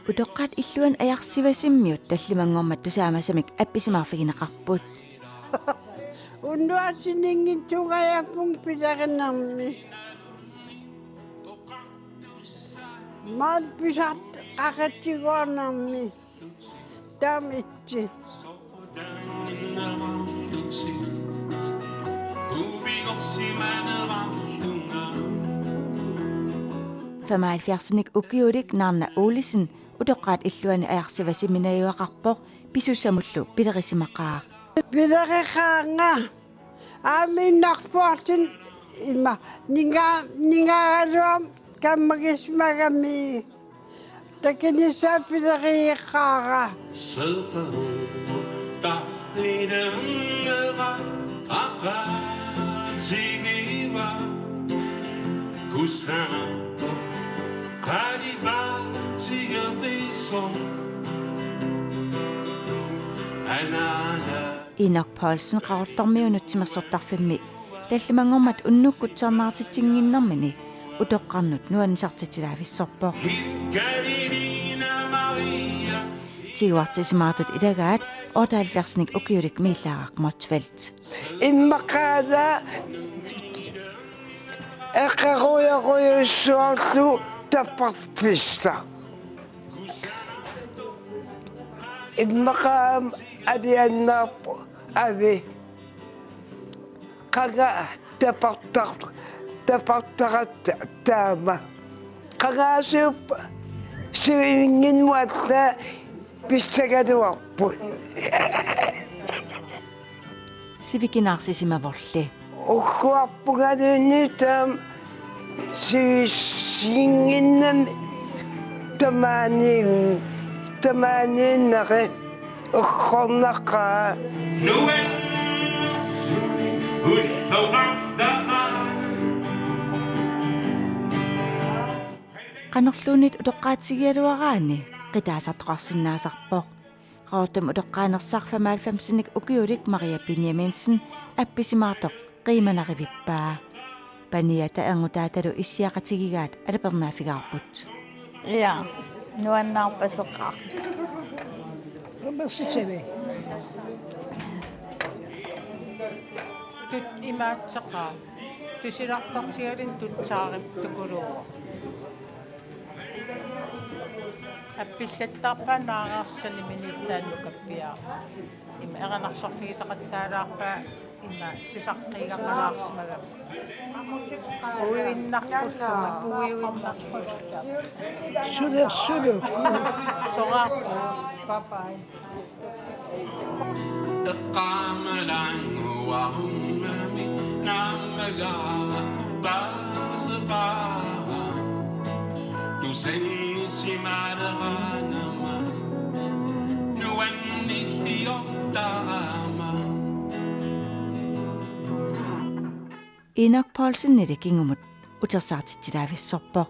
Utoqqaat illuan ajarsivasimmiut tallimangormat tusaamassamik appisimaarfiginaqarput. Unnuasiningin tungayapung pisaqinarmi. Maat pisat qaqatigornarmi. Tamitsi. Femaalfiarsinik ukiulik naarna uulisen utoqqaat illuani ajarsivasimminajuaqarpoq pisussamullu pilerissimaqaaq. Pilereqaanga aaminarpuartin ima ningaagaluam kammagismagami takinissa pileriiqqaaga Inak Paulsen qaartormiunuttimersortarfimmi tallimangormat unnukkutsarnaartitsinginnermini utoqqarnut nuanisartitilaavissorpoq. Tiguartisimaatut ilagaat ortaalfiarsinik ukiulik miillaaqaq Motsfeldt. Immaqaada eqqaruyaruissuarlu tapparpissa. Immaqaam adiannaarpu avi qaga tapartarat taama qagaasup sivinginmuatna pissagaluarput Sivikinaarsisimavolle. Ukkuarpugaluunni taam sivinginnam tamaaniinnaqi uqqornaqaa qanorluunit utoqqaatsigialuaraani qitaasartoqarsinnaasarpoq qaortum utoqqaanersarfamaalfamsinik ukiulik Maria Benjaminsen appisimaartoq qiimanarivippaa paniata angutaatalu issiaqatigigaat alapernaafigaarput. Ja, nuannaarpaseqqaa. Rabassitsave. Tut imaatseqaa. Tusilartartigalin tutsaarip tukuluuq. Appissattaarpaa naaqarsani minittaan Ima eqanarsorfigisaqattaalaarpaa ima tusaqqiigaqalaarsimagam. Uivinnarpulluga puiuinnarpulluga. Suder. Soraaqu. Bye. Eqqaamalang huarummami naamagaa baasapaa tusennisimaaderanama nuannilliortaama Inak Paulsen nidikingumut utersaartitilaavissorpoq.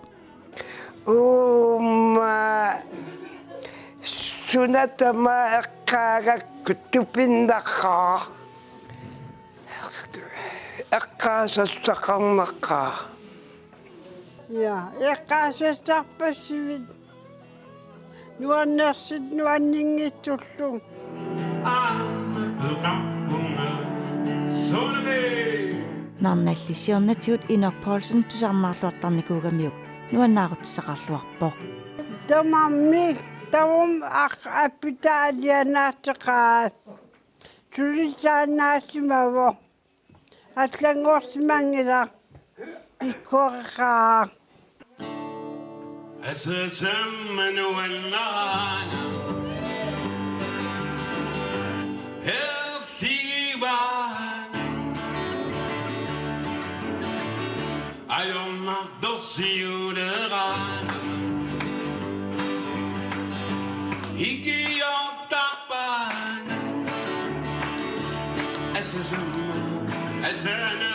Sunatama eqqaagakkuttupinnaqaa eqqaasassaqarnaqaa ja eqqaasassarpassivit nuannersit nuanningitsullu Narnallisiornatigut Inak Paulsen tusarnaarluartarnikuugamiuk nuannaarutissaqarluarpoq. Tamammik tawum appitaalianaatteqaa tulisaannaassimavo атлангорсимангила иккореқаа أساسمن والنعانا الثيبان أيوم الدوسيوران إيكي يوتابان أساسمن أسانا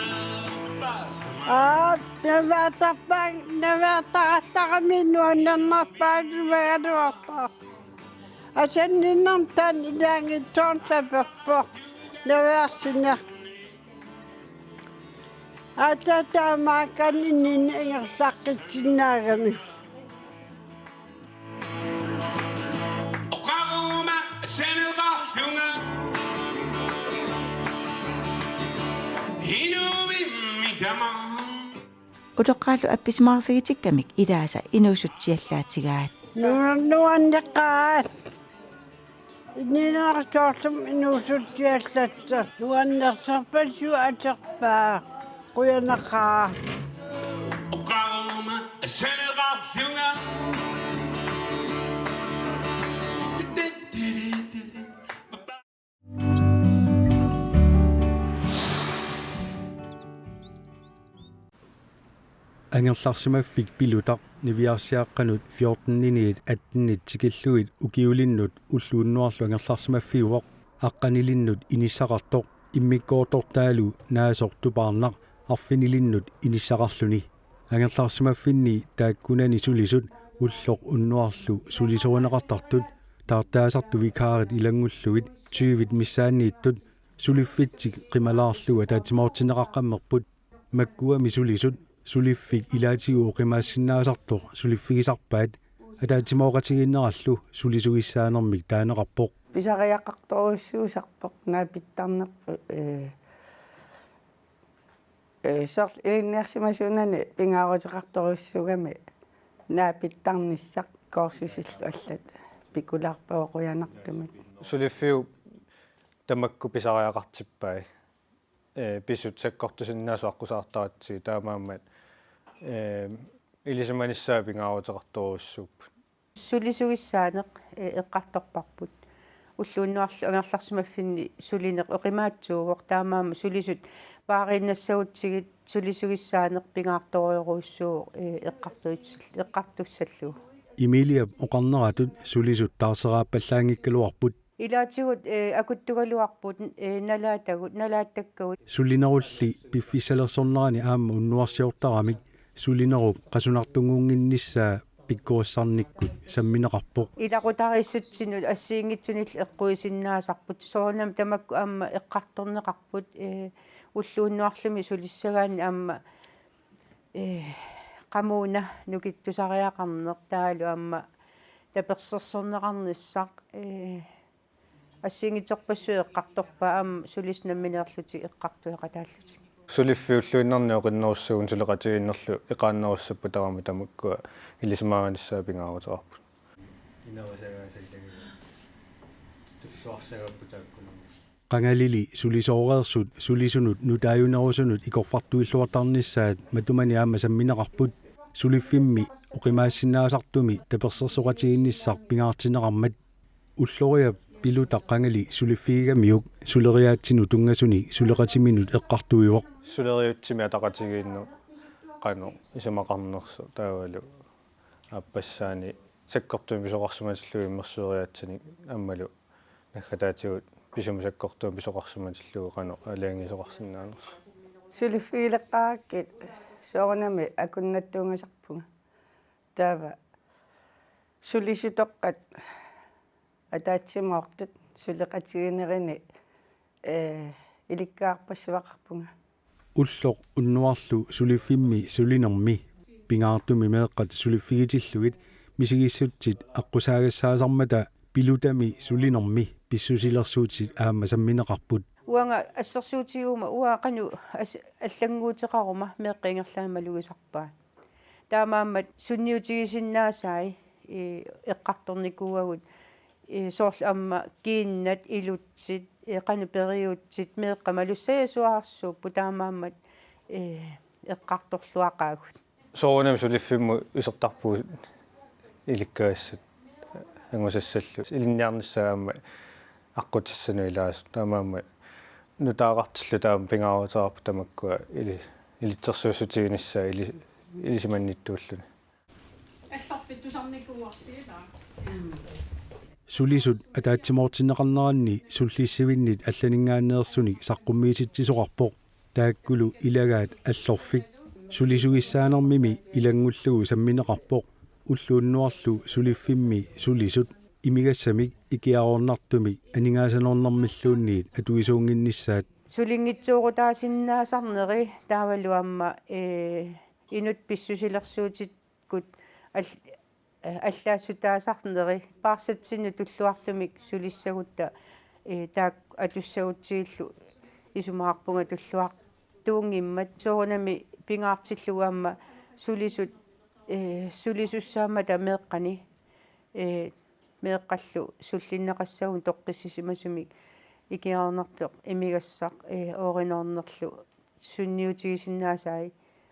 Asenninnam tan idangi tonsaperpoq Naversina. Atata maakanin ingersaqqitsinnaagami. Oqaruma seneqarlunga Hinuvimmi tamaa Utoqqaallu appismaarfigitikkамик ilaasa inuusutsiallaatigaat. Nuanneqqaat. Inninertoorlum inuusutsiallatsa. Nuannersarpassu aterpaa. Quyanaqaa. Oqaruma seneqarlunga Angerlarsimaffik pilutaq niviarsiaqqanut 14-niniit 18-nit tikilluit ukiulinnut ulluunnuarlu angerlarsimaffiuoq aqqanilinnut inissaqartoq immikkoortortaalu naasortupaarnaq arfinilinnut inissaqarluni angerlarsimaffinni taakkunani sulisut ulloq unnuarlu sulisuruneqartartut taartaasartu vikaarit ilangulluit 20 missaanniittut suliffitsik qimalaarluga taatimoortineqaqqammerput makkuami sulisut suliffik ilaatigu oqimaassinnaasartoq suliffigisarpaat ataatimoqatiginnerallu sulisugissaanermik taaneqarpoq pisariaqartoruissuusarpoq naapittarnerpu sorl ilinniarsimasuunani pingaaruteqartoruissugami naapittarnissaq koorsusillu allat pikularpooquyanartumik suliffiu tamakku pisariaqartippai pisut sekkortusinnaasuaqqusaartaratsi taamaammat ilisimанissaa pingaaruteqartoruissuupпут sulisugissaaneq eqqartorparput уллууннуарлу анерларсимаффинни сулинеқ оқимаатсуугоқ таамаама сулисут паарииннассагутсигит сулисугиссаанеқ пингаарториоруиссуу эққартуссаллугу Emilia oqarneratut sulisut taarseraappallаангиккалуарпут илаатигут акуттугалуарпут налааттаккагут sulinerulli piffissalersornerani aamma unnuarsiortaramik sulinerup qasunartunguunginnissaa pikkuussarnikkut sammineqarpoq илақутариссутсинут ассиингитсунил эққуисиннаасарпут соорнам тамакку аама эққарторнеқарпут уллууннуарлуми сулиссагаани аама qamuna nukittusariaqarneq taalu aamma tapersersorneqarnissaq ассиингитерпассу эққарторпа аама сулиснамминеерлути эққартуеқатааллути сулиффиуллуиннарни оқиннеруссугун сулеқатигиннерлу эқааннеруссаппу тавами тамаккуа илисмааниссаа пингаарутерарпут инавасагаасаллаги туллуарсагаппу тааккуна qangalili sulisoorerсут sulisunut nutaayunerusunut ikorfartuilluartarnissaat matumani aamma sammineqarput suliffimmi oqimaassinaasartumi tapersersoqatiginnissaq pingaartineqarmat ulloria piluta qangali suliffigamiuk suleriaatsinu tungasuni suleqatiminut eqqartuivoq suleriutsimi ataqatigiinnu qanu isamaqarnersu taavalu appassaani sakkortumi pisoqarsumatillu immersuuriaatsini ammalu naggataatigут писумусаккортуа писоқарсуматиллугу қано алаангисоқарсиннаанерс сулиффилеққааккит соорнами акуннаттуунгасарпунга таава сулисутоққат атаатсимаортут сулеқатигинерини иликкаарпассуақарпунга уллоқ уннуарлу сулиффимми сулинерми пингаартуми меэққат сулиффигитиллугит мисигиссутсит аққусаагассаасармата пилутами сулинерми писсусилерсуутит аама самминеқарпут уанга ассерсуутигуума уаақану аллангуутеқарума меэққингерлаамалугисарпаа таамааммат сунниутигисиннаасаи эққарторникууагут соорл амма кииннат илутсит эқану периутсит меэққамалуссаясуаарсууппу таамааммат эққарторлуақаагут соорунам сулиффимму исертарпуу иликкаассат ангусассаллу илинниарниссагаама аққутиссану илаас таамаама нутаагартиллу таама пингаарутерарпу тамаккуа илитсерсуусутигиниссаа илисиманниттууллуни алларфиттусарникууарсиила sulisut ataatsimortinneqarneranni sulliissivиннит алланингааннеерсуник саққуммииситсисоқарпоқ тааккулу илагаат аллорфик суlisuгиссаанермими илангуллугу самминеқарпоқ уллууннуарлу сулиффимми сулисут имигассамик ikiaornartumi aningaasanoornarmilluunniit atuisuunginnissaat сулингитсуурутаасиннаасарнери таавалуамма инут писсусилерсуутиккут аллаассутаасарнери паарсатсину туллуартумик сулиссагутта таак атуссагутсигиллу исумаарпунга туллуартуунгиммат соорунами пингаартиллугаамма сулисуссаама тамеэккани меэккаллу суллиннеқассагун тоққиссисимасумик икиарнартоқ имигассақ ооринорнерлу сунниутигисиннаасаи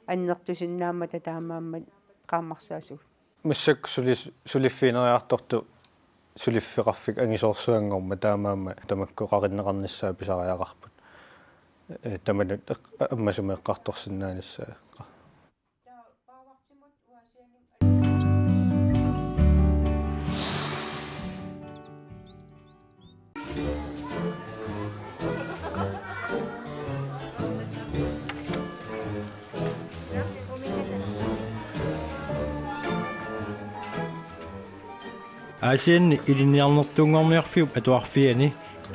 аннертусиннаама татаамааммат qaammarsaasug миссак сулиффинериарторту сулиффеқарфик ангисоорсуангорма таамаама тамаккоқариннеқарниссаа писариақарпут таманут аммасумеэққарторсиннааниссаа Asian iliniarnertuungorniarfiup atuarfiani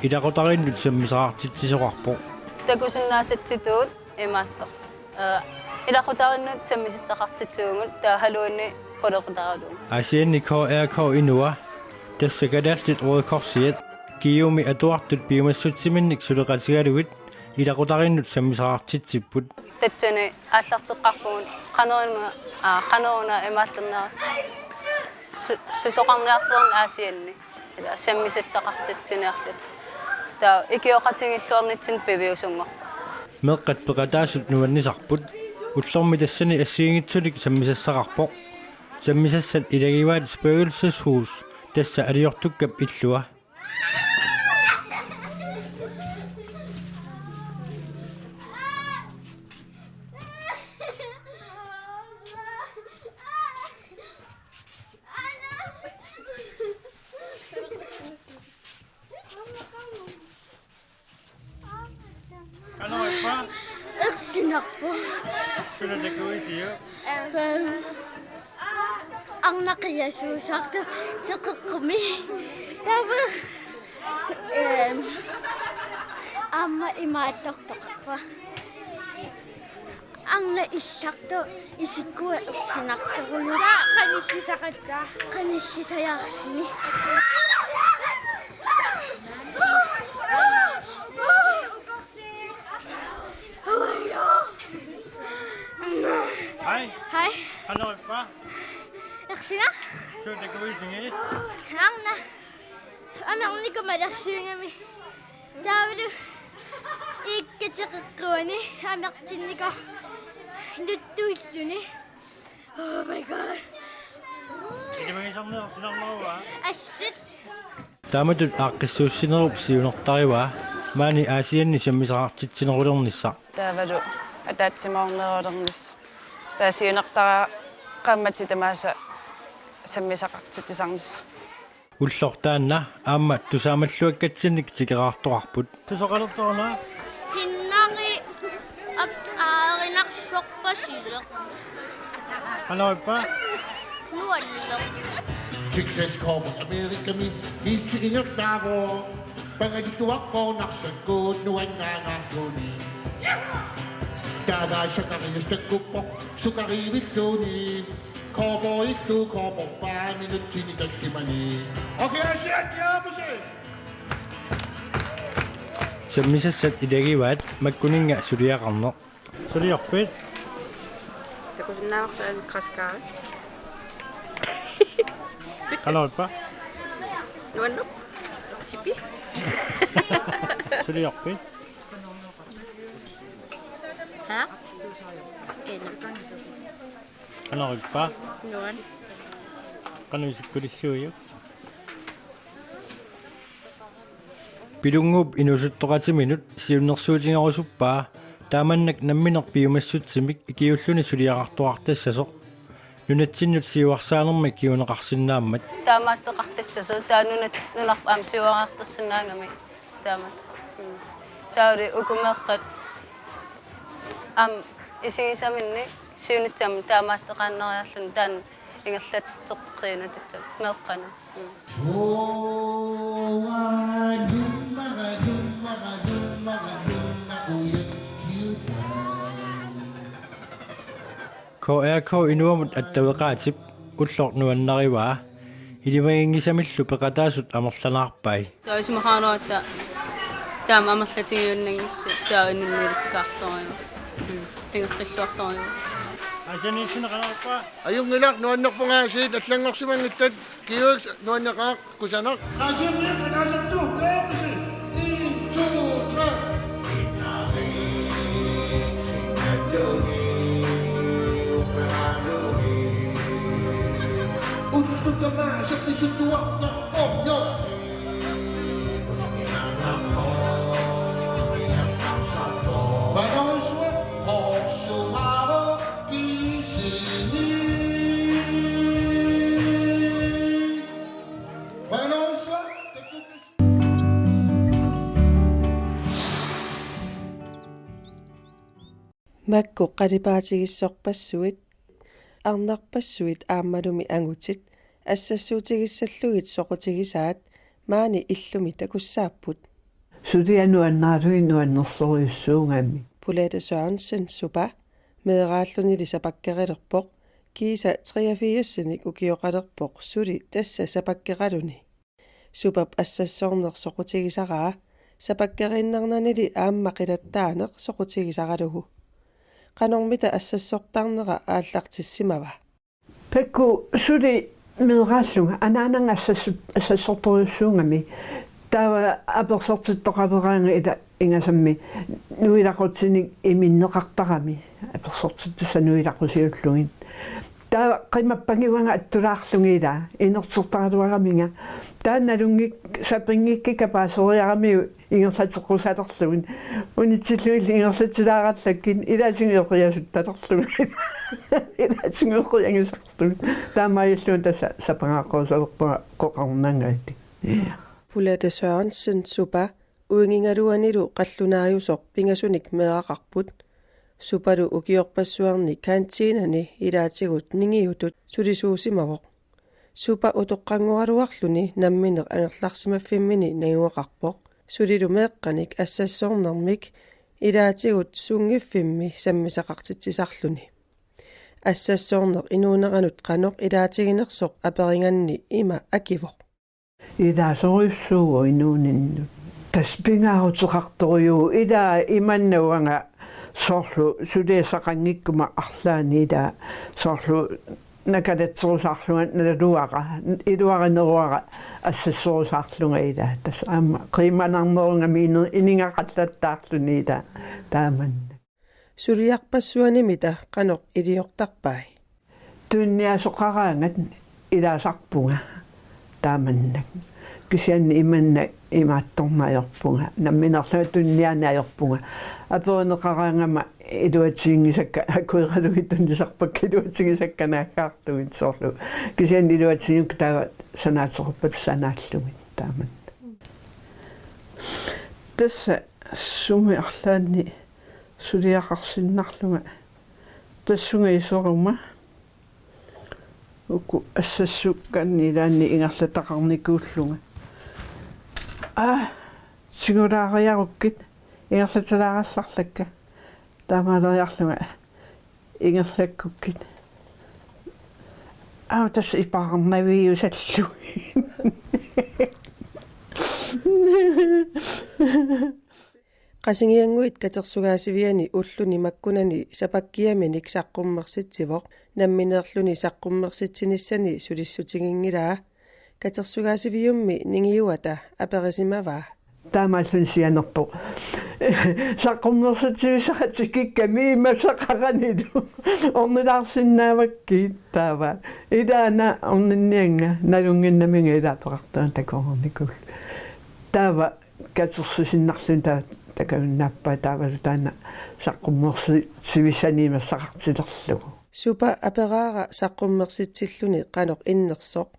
ilaqutarinnut sammisaraartitsisoqarpo takusinnaasitsituut imaatto ilaqutarinnut sammisitaqartitsuungut taahaluunni qoloqutaraluum Asian KRK inua tassakadaallit uikorsiat kiumi atuartut piumassutsimинник сулеқатигалугит илақутариnnut саммисараартитсиппут татсани ааллартеққарпугут qanuuna imaatтернера сусоқарниартерн аасианни ила саммисатсақартитсиниарлут таа икиоқатингиллуарнитсин пивиусунгор меққат пеқатаасут нуаннисарпут уллорми тассани ассиингитсулик саммисассақарпо саммисассат илагиваат спøgelseshus тасса алиортуккап иллуа Angnaqiasuusartu teqeqqumi tavu amma imaattortoqarpa angna илларту исиккуа ерсинарторуйу qanissisaqattaa qanissisayaarsini Hej. Hallo, hvad? Ersina? Så det går ikke ind. Angna. Anna unika madaksyngami. Taavlu ikke teqeqquni amertinnika. Nuttuilluni. Oh my god. Det var ligesom noget sådan noget, hva'? Assit. Tamatut aaqqissuussinerup siunertariwa maani aasianni sammisaraartitsinerulernissa. таавалу атаатсимаорнерулернис таасиунертара qammatsi tamaasa sammisaqartittisarnissa Ullortaanna aamma tusaamalluakkatsinik tikeraartoqarput. Tusoqalertorna. Hinnari aarinarsorpasille. Halloippa. Nuallo. Texas Corporate America mi hiti ingertaro. Pangalittuaqqo narsakkuut nuannaangaarluni. Täällä sakariistakuppo sukariivilluuni. Korpoittu korpoppaani nyt sinikalkimani. Okei, asiat jäämuse! Sammisassat ilagivaat makkuninga suliaqarneq. Suliarpit. takusinnaaqsa kraskaari Halloippa. nuannu tipi Suliarpit. Ha? Ena. Halloippa. Nuan. Qanuisikkulissuuyu. Pilungup inusuttoqatiminut siunnersuutingerusuppaa taamannak namminerpiumassutsimik ikiulluni suliaqartuartassasoq nunatsinnut siuarsaanerma kiuneqarsinnaammat taamaatteqartatsasu taanunat nunarpaam siuaqartassinnaangami taamat tauri ukumeeqqat am isigisaminni siunitsam taamaatteqaanneriarlun taan ingerlatitteqqiina tatsam meeqqana KRK inuamut attavaqaatip ullornuannarivaa ilimaginggisamillu peqataasut amerlanarpai taisimahaanoatta taama amerlatigiunnangissa taainnimirikkaartorio pingertilluartorio asaniissinaqalarpa ayungilaq nuannerpungaasiit allangorsimangittat kiuks nuanneqaaq kusanaq qaasiammiaqalaasartu plaapisi 1 2 3 ulluttama sattisuttuaqna omyo Vanoisua hossumaro kisini Vanoisua Makko qalipaatigissorpassuit arnarpassuit aammalumi angutit assassuutigissalluгit soqutigisaat maani illumi takussaapput Sulianuannaaluinnuannersoriussuungammi Pulette Sørensen supa meeraalluni lisapakkerelerpoq kiisa 83-sinik ukioqalerpoq suli tassa sapakkeraluni supap assassoornersoqutigisaraa sapakkerinnarnanili aammaqilattaaneq soqutigisaralugu qanormita assassortarnera aallartissimava Pekku suli meeraallunga anaananga assassortoriussuungammi taava apersortittoqaveraanga ila ingasammi nuilaqutinik iminneqartarami apersortittussa nuilaqusiullugin taava qimappangiwanga attulaarlungiila inersertaraluaraminga taannalungik sapingikkikapaasoriarami ingerlateqqusalerlugin unitsilluil ingerlatulaarallakkin ilaatingeeqriasuttalерlugin ilaatingeeqriangisarlugin taamaiulluun tassa sapangaaqqosalerpua qoqarnangaati Pulette Sørensen supa uingingaluanilu qallunaayusoq pingasunik meeqaqarput supalu ukiorpassuarni kantiinani ilaatigut ningiutut sulisuusimavoq supa utoqqangualuarluni namminer angerlarsimaffimini naguaqarpoq sulilu meeqqanik assassoornermik ilaatigut sungiffimmi sammisaqartitsisarluni assassoorner inuuneranut qanoq ilaatiginersoq aperinganni ima akivoq Ilaasoruissuugu inuuninnu taspingaaruteqartoriu ilaa imannauanga soorlu suliasaqangikkuma arlaani ilaa soorlu nakalatserusarlunga naluaqa iluarineruara assassorusaarlunga ilaa tas aama qiimanarnerungami iningaqallattaarluni ilaa taamanna suliarpassuanimita qanoq iliortarpai tunniasoqaraangat ilaasarpunga taamannak kisianni imanna imaattornaajorpunga namminerlua tunnianaajorpunga aperuneqaraangama iluatiingisakka akuiralugitunnisarpak iluatiingisakkanaakkaartugit soorlu kisianni iluatiinguk taava sanaatequppat sanaallugit taamanna tassa sumi arlaanni suliaqarsinnarlunga tassunga isoruma uku assassukkanni ilaanni ingerlataqarnikuullunga singulaariarukkit ingerlatalaarassarlakka taamaaleriarlunga ingerlakkukkit tas ipaarnaviusallugi qasingianguit katersugaasiviani ulluni makkunani sapakkiaminik saqqummersitsivoq nammineerluni saqqummersitsinissani sulissutigiнгилаа katersugaasiviummi ningiuata aperisimavaa taamallun sianerpo saqqummersitsivissaqatikkikkami imassaqaranilu ornilaarsinnaavakkiit taava ilaana orninnianga nalunginnamiga ilaapeqartaan takornikul taava katersusinnarlun taa takunnaappa taavalu taana saqqummersitsivissaniimassaqartilerlugu supa aperaara saqqummersitsilluni qanoq innersoq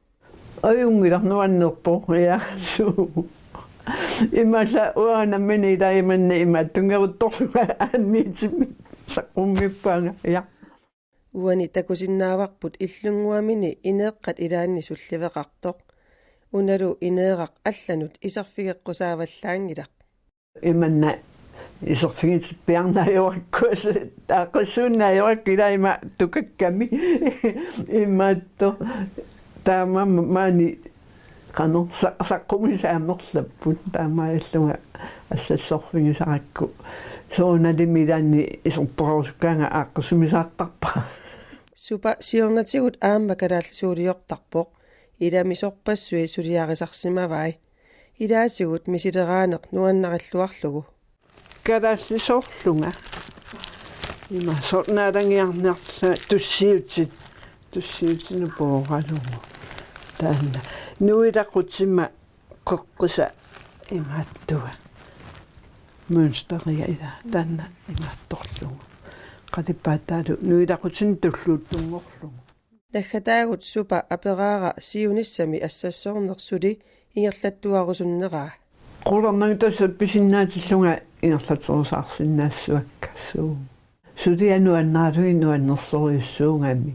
ayungilarnuannerpo yaasuu imalla uanammini ilaimanni imaattungeruttorluga aanniitimi saqqummippanga ya uani takusinnaavarput illunguamini ineeqqat ilaanni sulliveqartoq unalu ineeqaq allanut isarfigeqqusaavallaangilaq imanna isorfingit piarnaajorikkuas taaqassuunnaajorikkila tukakkami immaatto taama maani qano saqqumисаамнерлаппут таамааллунга ассассорфигисаракку соонадимилаанни исорторусукаанга ааққусумисаартарпа супа сиорнатигут аама калааллисуулиортарпоқ иламисорпассуи сулиарисарсимавай илаатигут мисилераанеқ нуаннариллуарлугу калааллисоорлунга има сорнаалангиарнеарла туссиутину пооралугу таанна нуилақутсима қоққиса имааттуга мунстерия ила таанна имаатторлугу qadippaataalu nuilaqutsin tulluuttunngorlugu лаггатаагут супа апераара сиунissami ассассоорнерсули ингерлаттуарусуннеraa qulornagutassut pisinnaatillunga ingerlaterusаарsinnaassуакка суу сулиану аннаалуи нуаннерсориуссуунгами